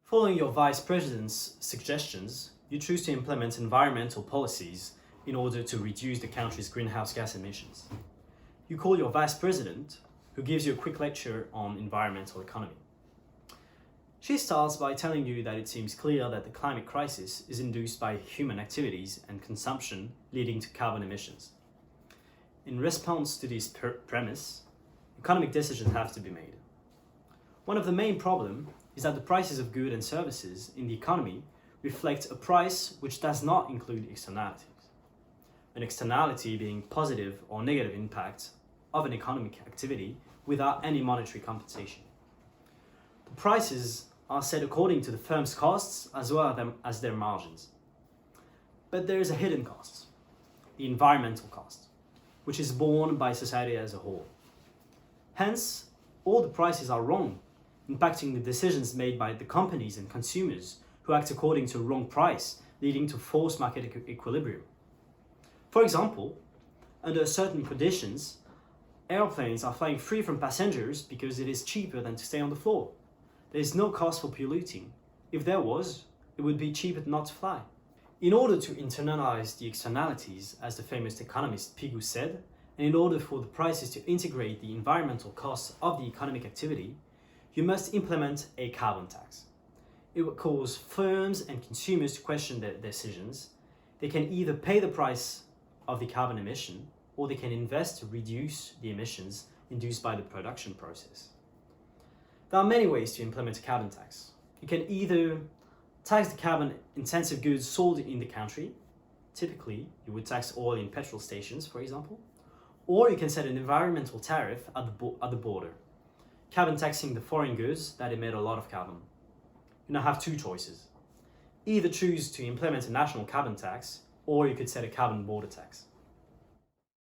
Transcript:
Following your vice president's suggestions, you choose to implement environmental policies in order to reduce the country's greenhouse gas emissions. You call your vice president, who gives you a quick lecture on environmental economy. She starts by telling you that it seems clear that the climate crisis is induced by human activities and consumption leading to carbon emissions. In response to this premise, economic decisions have to be made. One of the main problems is that the prices of goods and services in the economy reflect a price which does not include externalities. An externality being positive or negative impact of an economic activity without any monetary compensation. The prices are set according to the firm's costs as well as their margins. But there is a hidden cost, the environmental cost, which is borne by society as a whole. Hence, all the prices are wrong, impacting the decisions made by the companies and consumers who act according to a wrong price, leading to false market equilibrium. For example, under certain conditions, airplanes are flying free from passengers because it is cheaper than to stay on the floor. There is no cost for polluting. If there was, it would be cheaper not to fly. In order to internalize the externalities, as the famous economist Pigou said, and in order for the prices to integrate the environmental costs of the economic activity, you must implement a carbon tax. It will cause firms and consumers to question their decisions. They can either pay the price of the carbon emission, or they can invest to reduce the emissions induced by the production process. There are many ways to implement a carbon tax. You can either tax the carbon-intensive goods sold in the country. Typically, you would tax oil in petrol stations, for example. Or you can set an environmental tariff at the border, carbon taxing the foreign goods that emit a lot of carbon. You now have two choices. Either choose to implement a national carbon tax, or you could set a carbon border tax.